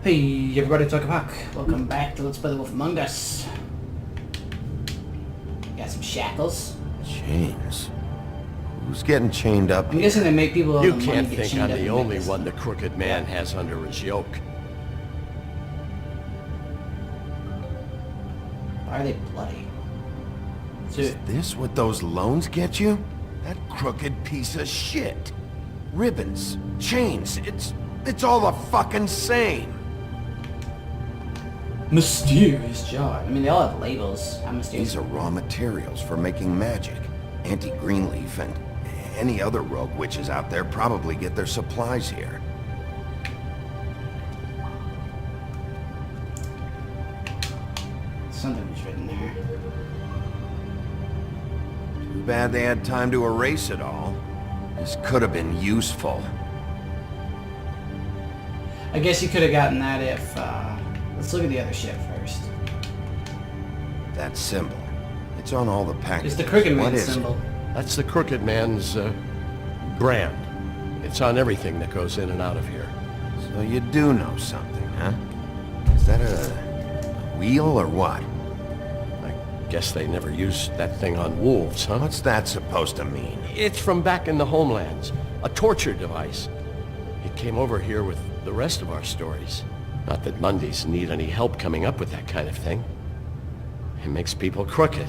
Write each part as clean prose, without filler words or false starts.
Hey everybody, it's Puck. Welcome back to Let's Play The Wolf Among Us. Got some shackles. Chains? Who's getting chained up I'm here? guessing they make people on You the money can't get think chained I'm up the and make only this. one the crooked man has under his yoke. Why are they bloody? Is this what those loans get you? That crooked piece of shit. Ribbons, chains, it's all the fucking same. Mysterious jar. I mean, they all have labels. How mysterious? These are raw materials for making magic. Auntie Greenleaf and any other rogue witches out there probably get their supplies here. Something was written there. Too bad they had time to erase it all. This could have been useful. I guess you could have gotten that if, let's look at the other ship first. That symbol. It's on all the packages. It's the Crooked What Man is it? symbol. That's the crooked man's brand. It's on everything that goes in and out of here. So you do know something, huh? Is that a wheel or what? I guess they never used that thing on wolves, huh? What's that supposed to mean? It's from back in the homelands. A torture device. It came over here with the rest of our stories. Not that Mundies need any help coming up with that kind of thing. It makes people crooked.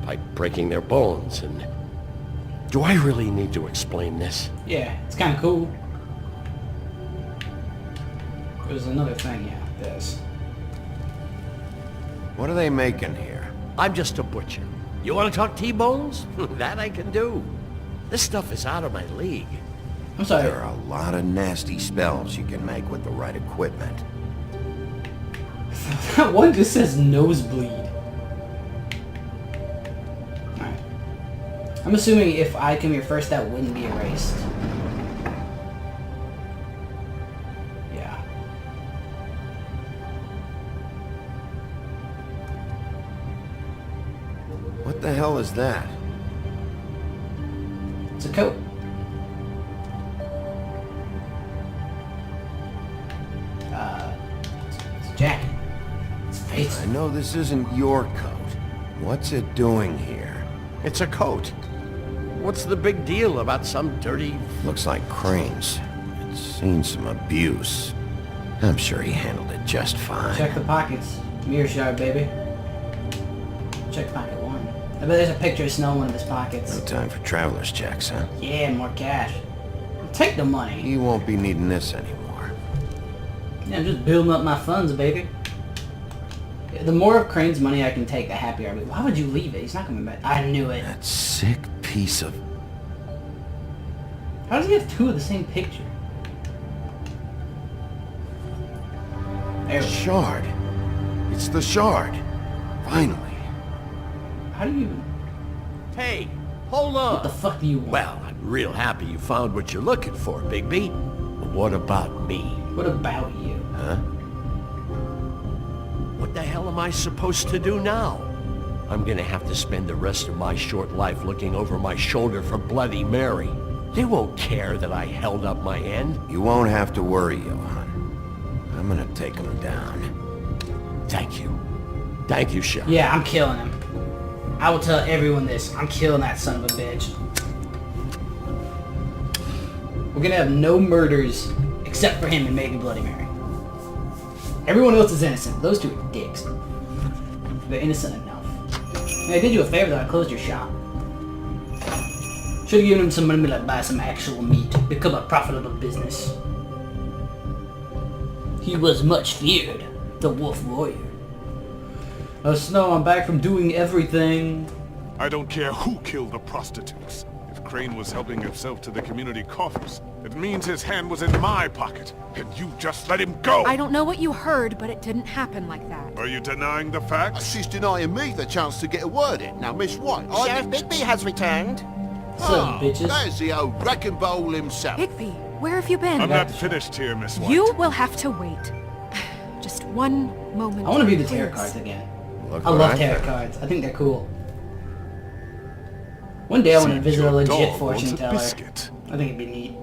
By breaking their bones and... Do I really need to explain this? Yeah, it's kind of cool. There's another thing, yeah, this. What are they making here? I'm just a butcher. You want to talk T-bones? That I can do. This stuff is out of my league. I'm sorry. There are a lot of nasty spells you can make with the right equipment. That one just says nosebleed. Alright. I'm assuming if I come here first, that wouldn't be erased. Yeah. What the hell is that? It's a coat. It's a jacket. It's a face. I know this isn't your coat. What's it doing here? It's a coat. What's the big deal about some dirty... Looks like Crane's. It's seen some abuse. I'm sure he handled it just fine. Check the pockets. Mirror shard, baby. Check pocket one. I bet there's a picture of Snow in one of his pockets. No time for traveler's checks, huh? Yeah, more cash. Take the money. He won't be needing this anymore. Yeah, I'm just building up my funds, baby. The more of Crane's money I can take, the happier I'll be. Why would you leave it? He's not coming back. I knew it. That sick piece of... How does he have two of the same picture? There we go. Shard. It's the shard. Finally. How do you even... Hey, hold on. What the fuck do you want? Well, I'm real happy you found what you're looking for, Bigby. But what about me? What about you? Huh? What the hell am I supposed to do now? I'm gonna have to spend the rest of my short life looking over my shoulder for Bloody Mary. They won't care that I held up my end. You won't have to worry, Johan. I'm gonna take him down. Thank you. Thank you, Sheriff. Yeah, I'm killing him. I will tell everyone this. I'm killing that son of a bitch. We're gonna have no murders except for him and maybe Bloody Mary. Everyone else is innocent. Those two are dicks. They're innocent enough. And I did you a favor though. I closed your shop. Should have given him some money to buy some actual meat. Become a profitable business. He was much feared. The Wolf Warrior. Snow, I'm back from doing everything. I don't care who killed the prostitutes. If Crane was helping himself to the community coffers, it means his hand was in my pocket, and you just let him go! I don't know what you heard, but it didn't happen like that. Are you denying the facts? She's denying me the chance to get a word in. Now, Miss White, Sheriff Bigby has returned. Some bitches. there's the old wrecking bowl himself. Bigby, where have you been? I'm not finished here, Miss White. You will have to wait. Just one moment. I want to be the please. tarot cards again. Look I what love I tarot found. cards. I think they're cool. One day I want to Seems visit a your legit dog fortune wants a teller. biscuit. I think it'd be neat.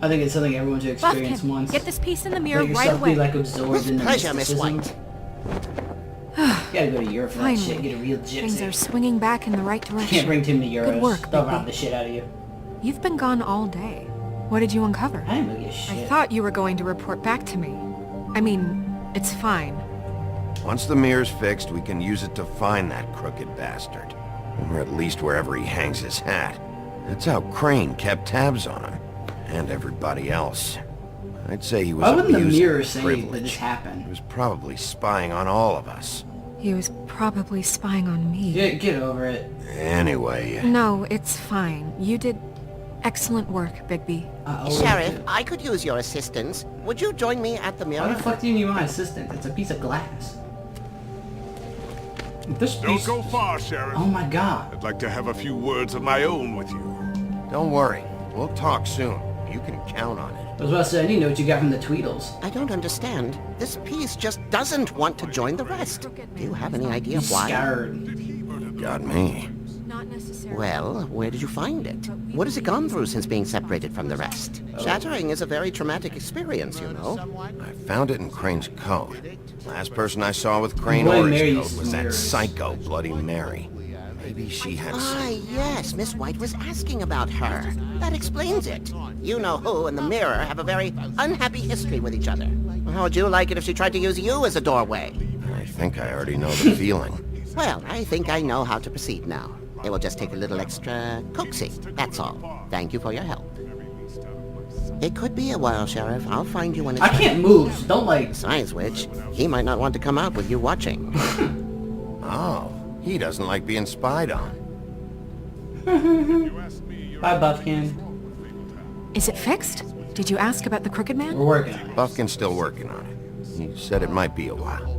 I think it's something everyone should experience Buffkin, once. get this piece in the mirror Let right yourself away. be like absorbed With in the pleasure, Miss mysticism. White. You gotta go to Europe for that Finally, shit. Get a real things are gypsy. swinging back in the right direction. Can't bring too many euros. Good work, They'll Bigby. rob the shit out of you. You've been gone all day. What did you uncover? I didn't really give a shit. I thought you were going to report back to me. I mean, it's fine. Once the mirror's fixed, we can use it to find that crooked bastard. Or at least wherever he hangs his hat. That's how Crane kept tabs on him. And everybody else. I'd say he was Why wouldn't the abusing mirror his say privilege. that this He happened? was probably spying on all of us. He was probably spying on me. Get over it. Anyway, No, it's fine. You did excellent work, Bigby. Sheriff, I could use your assistance. Would you join me at the Why mirror? the fuck do you need my assistant? It's a piece of glass. This Don't piece... go far, Sheriff. Oh my god. I'd like to have a few words of my own with you. don't worry. We'll talk soon. You can count on it. I was about to say, I need to know what you got from the Tweedles. I don't understand. This piece just doesn't want to join the rest. Do you have any idea He's why? scared. Got me. Not necessarily. Well, where did you find it? What has it gone through since being separated from the rest? Shattering is a very traumatic experience, you know. I found it in Crane's code. Last person I saw with Crane Bloody Orders Mary code was that mirrors. psycho Bloody Mary. Maybe she had Ah, yes, Miss White was asking about her. That explains it. You know who and the mirror have a very unhappy history with each other. How would you like it if she tried to use you as a doorway? I think I already know the feeling. Well, I think I know how to proceed now. It will just take a little extra coaxing, that's all. Thank you for your help. It could be a while, Sheriff. I'll find you when it's I can't move, so don't like... Besides which, he might not want to come out with you watching. Oh, he doesn't like being spied on. Bye, Buffkin. Is it fixed? Did you ask about the Crooked Man? We're working on it. Buffkin's still working on it. He said it might be a while.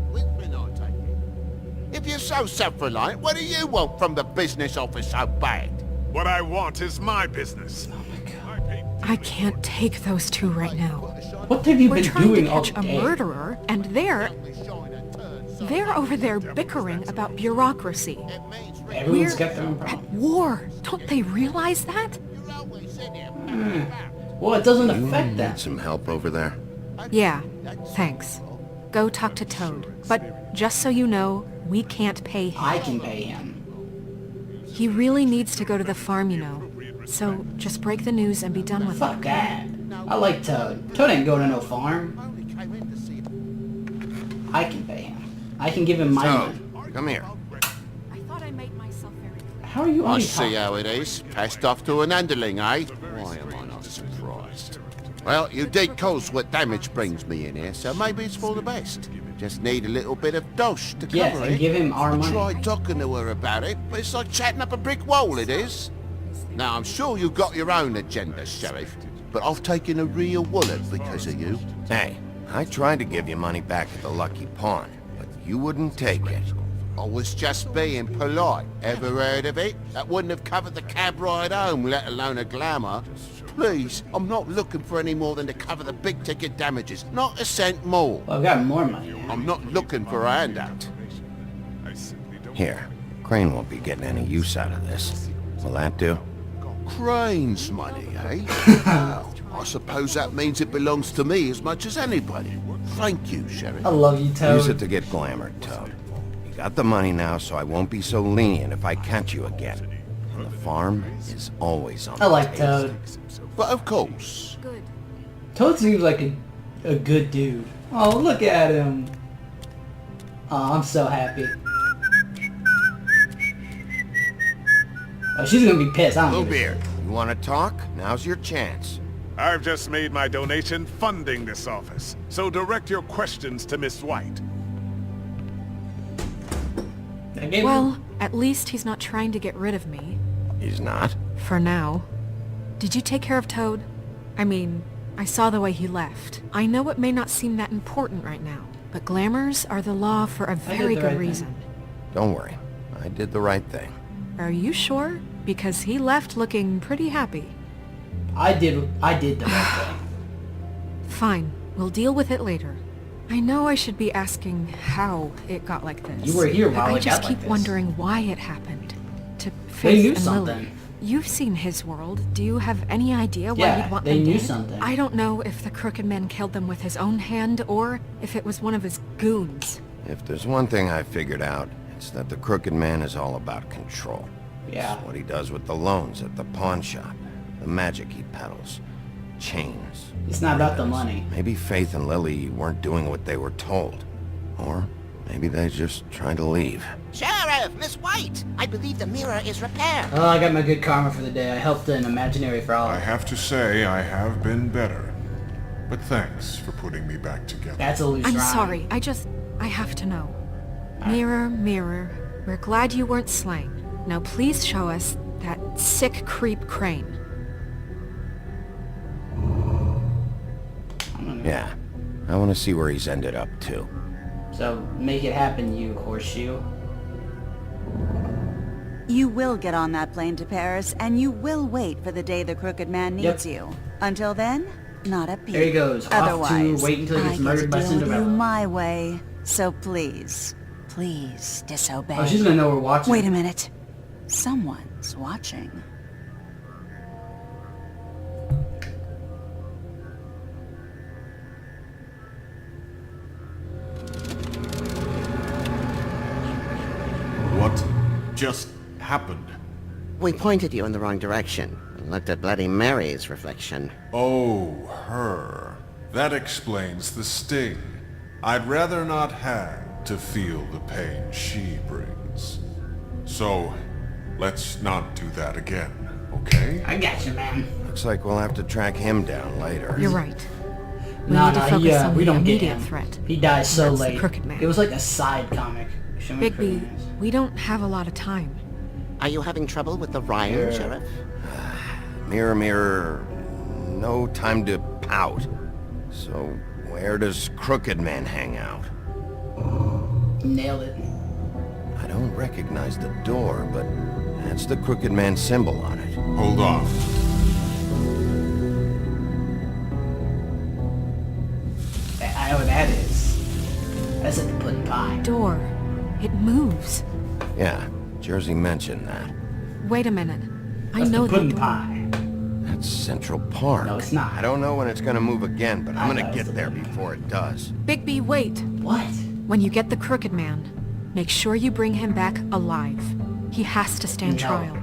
If you're so self-reliant, what do you want from the business office so bad? What I want is my business. Oh my god. I paid I can't take those two right now. What have you We're been trying to doing all catch a day? murderer, and they're over there bickering about bureaucracy. Everyone's We're got their own at problem. war. Don't they realize that? Well, it doesn't You affect them. need some help over there? Yeah, thanks. Go talk to Toad. But just so you know, we can't pay him. I can pay him. He really needs to go to the farm, you know. So just break the news and be done with Fuck it. that. I like Toad. Toad ain't going to no farm. I can pay him. I can give him my money. Toad, come here. I thought I made myself very clear. How are you I only see talking? how it is. Passed off to an underling, eh? Why am I not surprised? Well, you did cause what damage brings me in here, so maybe it's for the best. Just need a little bit of dosh to cover Yes, it. and give him our I money. tried talking to her about it, but it's like chatting up a brick wall, it is. Now, I'm sure you've got your own agenda, Sheriff, but I've taken a real wallet because of you. Hey, I tried to give you money back at the Lucky Pawn, but you wouldn't take it. I was just being polite. Ever heard of it? That wouldn't have covered the cab ride home, let alone a glamour. Please, I'm not looking for any more than to cover the big-ticket damages. Not a cent more. Well, I've got more money now. I'm not looking for a handout. I simply don't. Here, Crane won't be getting any use out of this. Will that do? Crane's money, eh? Well, I suppose that means it belongs to me as much as anybody. Thank you, Sheriff. I love you, Toad. Use it to get glamored, Toad. You got the money now, so I won't be so lenient if I catch you again. And the farm is always on I the like table. Toad. But of course, Good. Toad seems like a good dude. Oh, look at him. Oh, I'm so happy. Oh, she's gonna be pissed. I don't give a Bluebeard, you want to talk? Now's your chance. I've just made my donation funding this office, so direct your questions to Miss White. shit. I gave Well, him- at least he's not trying to get rid of me. He's not? For now. Did you take care of Toad? I mean, I saw the way he left. I know it may not seem that important right now, but glamours are the law for a very the good right thing. reason. Don't worry. I did the right thing. Are you sure? Because he left looking pretty happy. I did the right thing. Fine, we'll deal with it later. I know I should be asking how it got like this. You were here but while I it just got keep like this. wondering why it happened. To They Faith knew and something. Lily. You've seen his world. Do you have any idea why Yeah, he'd want they them knew dead? something. I don't know if the Crooked Man killed them with his own hand or if it was one of his goons. If there's one thing I figured out, it's that the Crooked Man is all about control. Yeah. It's what he does with the loans at the pawn shop, the magic he peddles, chains. It's not about the money. Maybe Faith and Lily weren't doing what they were told. Or maybe they just tried to leave. Sheriff, Miss White! I believe the mirror is repaired. Oh, I got my good karma for the day. I helped an imaginary frog. I have to say I have been better. But thanks for putting me back together. That's a loose I'm rhyme. sorry. I have to know. Mirror, mirror, we're glad you weren't slain. Now please show us that sick creep Crane. Yeah, I want to see where he's ended up, too. So, make it happen, you horseshoe. You will get on that plane to Paris, and you will wait for the day the Crooked Man needs you. Until then, not a peep. There he goes, off to Otherwise, wait until he gets I murdered by get to deal with Cinderella. you my way. So please, please disobey. Oh, she's gonna know we're watching. Wait a minute. Someone's watching. What just happened? We pointed you in the wrong direction and looked at Bloody Mary's reflection. Oh, her. That explains the sting. I'd rather not have to feel the pain she brings. So, let's not do that again, okay? I got you, man. Looks like we'll have to track him down later. You're right. We Nah, need to nah, focus on we the don't get immediate him. threat. He dies so That's the late. Crooked Man. It was like a side comic. Show me Bigby, Crooked Man. we don't have a lot of time. Are you having trouble with the rhyme, Yeah. Sheriff? Mirror, mirror, no time to pout. So, where does Crooked Man hang out? Nailed it. I don't recognize the door, but that's the Crooked Man symbol on it. Hold on. I know what that is. That's at the pudding pie. Door. It moves. Yeah, Jersey mentioned that. Wait a minute. I That's know the pudding door. pie. That's Central Park. No, it's not. I don't know when it's gonna move again, but I'm I know, gonna it's get the there pudding pie. before it does. Bigby, wait. What? When you get the Crooked Man, make sure you bring him back alive. He has to stand No. trial.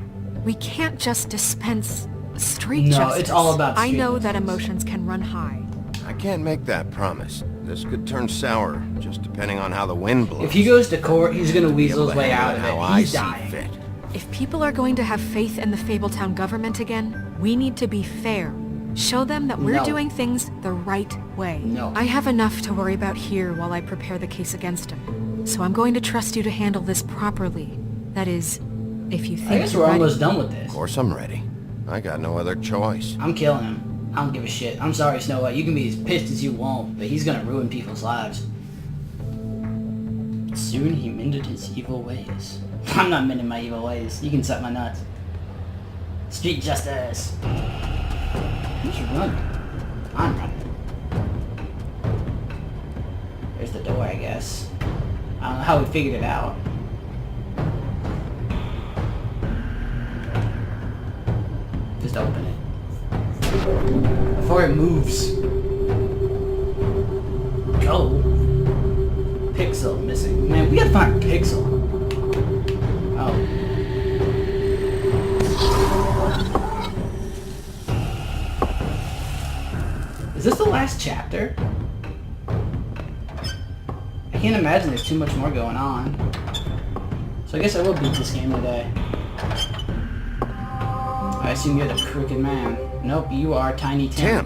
We can't just dispense street No, justice. it's all about I street know that justice. emotions can run high. I can't make that promise. This could turn sour, just depending on how the wind blows. If he goes to court, he's gonna Be weasel able his to way handle out of how it. I He's see dying. fit. If people are going to have faith in the Fabletown government again, we need to be fair. Show them that we're No. doing things the right way. No. I have enough to worry about here while I prepare the case against him. So I'm going to trust you to handle this properly. That is, if you think I guess you're we're ready. almost done with this. Of course I'm ready. I got no other choice. I'm killing him. I don't give a shit. I'm sorry, Snow White. You can be as pissed as you want, but he's gonna ruin people's lives. Soon he mended his evil ways. I'm not mending my evil ways. You can suck my nuts. Street justice. Who's running? I'm running. There's the door, I guess. I don't know how we figured it out. Just open it. Before it moves. Go. Pixel missing. Man, we gotta find Pixel. Oh. Is this the last chapter? I can't imagine there's too much more going on. So I guess I will beat this game today. I assume you're the Crooked Man. Nope, you are Tiny Tim. Tim,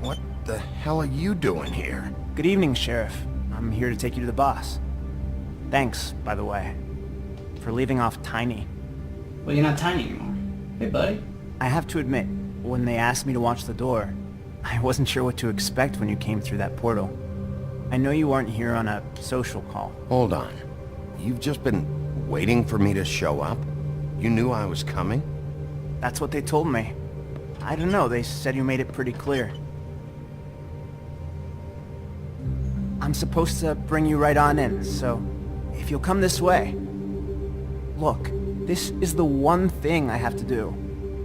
what the hell are you doing here? Good evening, Sheriff. I'm here to take you to the boss. Thanks, by the way, for leaving off Tiny. Well, you're not Tiny anymore. Hey, buddy. I have to admit, when they asked me to watch the door, I wasn't sure what to expect when you came through that portal. I know you weren't here on a social call. Hold on. You've just been waiting for me to show up? You knew I was coming? That's what they told me. I don't know, they said you made it pretty clear. I'm supposed to bring you right on in, so if you'll come this way. Look, This is the one thing I have to do.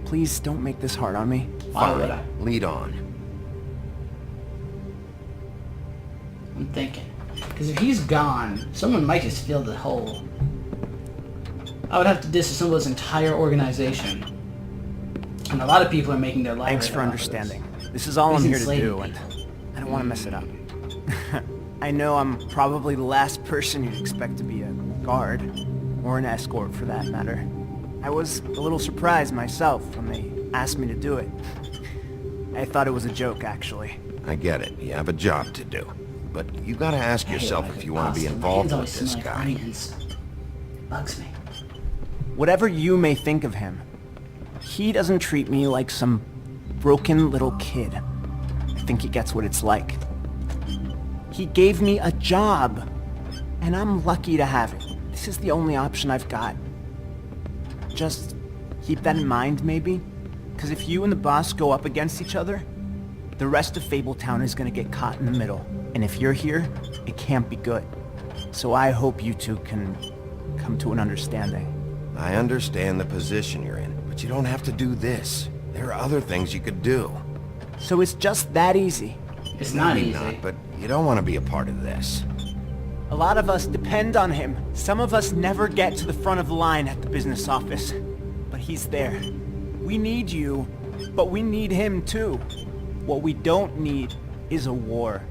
Please don't make this hard on me. Why would I? Fine. Lead on. I'm thinking. Because if he's gone, someone might just fill the hole. I would have to disassemble this entire organization. And a lot of people are making their lives. Thanks for understanding. This is all I'm here to do, and people. I don't want to mess it up. I know I'm probably the last person you'd expect to be a guard, or an escort for that matter. I was a little surprised myself when they asked me to do it. I thought it was a joke, actually. I get it. You have a job to do. But you gotta ask yourself if you want to be involved with this guy. Bugs me. Whatever you may think of him, he doesn't treat me like some broken little kid. I think he gets what it's like. He gave me a job, and I'm lucky to have it. This is the only option I've got. Just keep that in mind, maybe? Because if you and the boss go up against each other, the rest of Fabletown is gonna get caught in the middle. And if you're here, it can't be good. So I hope you two can come to an understanding. I understand the position you're in, but you don't have to do this. There are other things you could do. So it's just that easy. It's not Maybe easy. not, but you don't want to be a part of this. A lot of us depend on him. Some of us never get to the front of the line at the business office. But he's there. We need you, but we need him too. What we don't need is a war.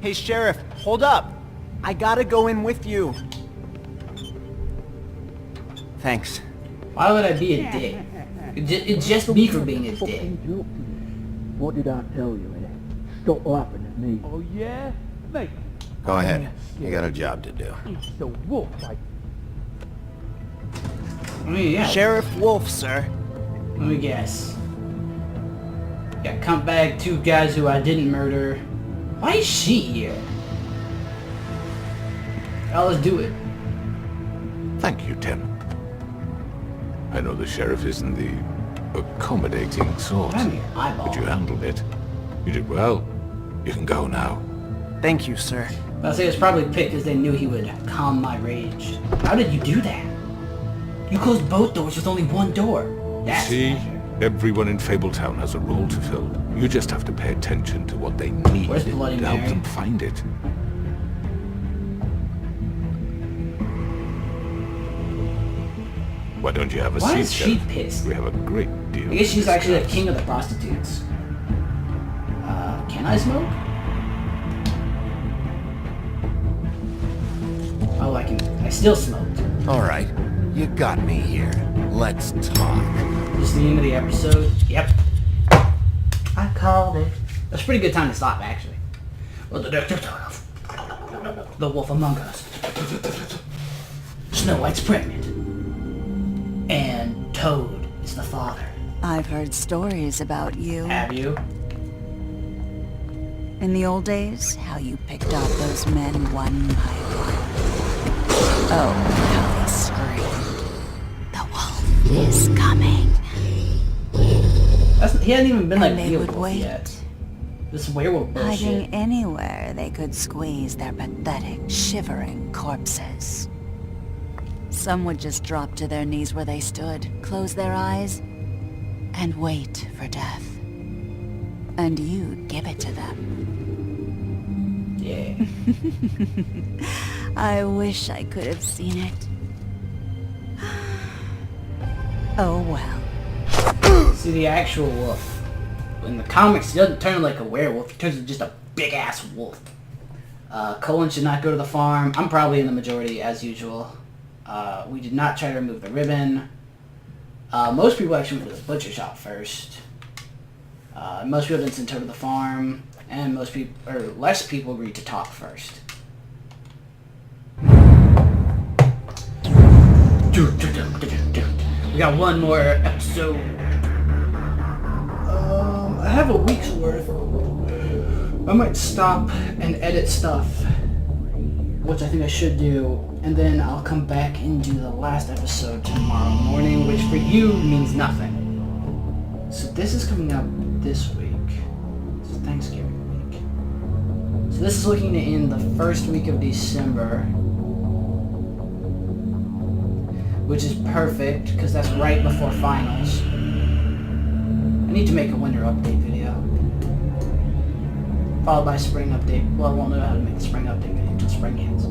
Hey, Sheriff, hold up. I gotta go in with you. Thanks. Why would I be a dick? It'd just be for being a dick. What did I tell you? Stop laughing at me. Oh, yeah? Mate. Go ahead. You got a job to do. It's the wolf, I mean, yeah. Sheriff Wolf, sir. Let me guess. Got Cuntbag, two guys who I didn't murder. Why is she here? Oh, let's do it. Thank you, Tim. I know the sheriff isn't the accommodating sort, I'm your eyeball. but you handled it. You did well. You can go now. Thank you, sir. I'll say it's probably picked because they knew he would calm my rage. How did you do that? You closed both doors with only one door. That's See? magic. Everyone in Fabletown has a role to fill. You just have to pay attention to what they need Where's Bloody to help Mary? them find it. Why don't you have a Why seat, is she Sheriff? pissed? We have a great deal I guess to she's actually the discuss. king of the prostitutes. Can I smoke? Oh, I still smoked. All right. You got me here. Let's talk. This is the end of the episode. Yep. I called it. That's a pretty good time to stop, actually. Well, the wolf among us. Snow White's pregnant. And Toad is the father. I've heard stories about you. Have you? In the old days, how you picked off those men one by one. Oh, how they screamed. The wolf is coming. He hasn't even been like And they would Beowulf wait, yet. This werewolf bullshit. hiding anywhere they could squeeze their pathetic, shivering corpses. Some would just drop to their knees where they stood, close their eyes, and wait for death. And you'd give it to them. Yeah. I wish I could have seen it. Oh well. See, the actual wolf. In the comics, he doesn't turn like a werewolf. He turns into just a big-ass wolf. Colin should not go to the farm. I'm probably in the majority, as usual. We did not try to remove the ribbon. Most people actually went to the butcher shop first. Most people didn't send Toad to the farm. And most people, or less people, agreed to talk first. We got one more episode. I have a week's worth. I might stop and edit stuff, which I think I should do, and then I'll come back and do the last episode tomorrow morning, which for you means nothing. So this is coming up this week. It's Thanksgiving week. So this is looking to end the first week of December. which is perfect, because that's right before finals. I need to make a winter update video. Followed by spring update. Well, I won't know how to make a spring update video until spring ends.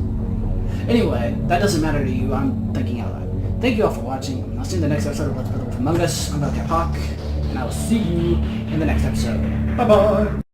Anyway, that doesn't matter to you, I'm thinking out loud. Thank you all for watching. I'll see you in the next episode of Let's Play The Wolf Among Us. I'm Dr. Hawk, and I will see you in the next episode. Bye-bye!